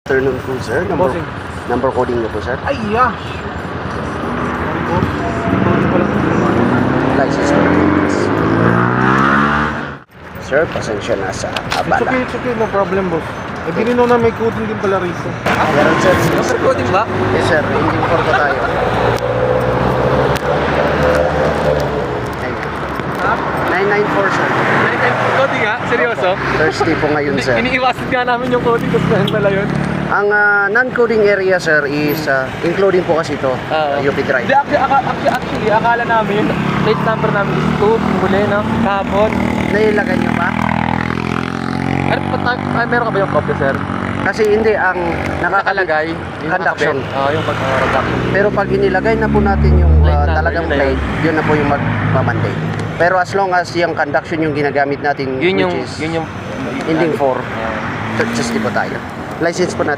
Afternoon po, sir. Bossing. Number coding na po, sir. Ay, yeah. License po. Sir, pasensya na sa abala. It's okay, no problem, boss. Eh, binino na may coding din pala rito. Meron, sir. Number coding ba? Yes, sir. Engine 4 po tayo. Ha? 994, sir. Coding ha? Seryoso? Thursday po ngayon, sir. Iniiwasan nga namin yung coding kasi ganun pala yun. Ang non-coding area, sir, is including po kasi ito, UP Drive. Hindi, actually, akala namin yung plate number namin is 2, muli na, kahapon. Nailagay niyo ba? Meron ka ba yung copy, sir? Kasi hindi, ang Nakalagay? conduction. Yung pag-conduction. Pero pag inilagay na po natin yung Plate number, talagang yun na plate, yun na po yung magmamandate. Pero as long as yung conduction yung ginagamit natin, Yun which is yung ending 4, Yeah. just po tayo. License po natin.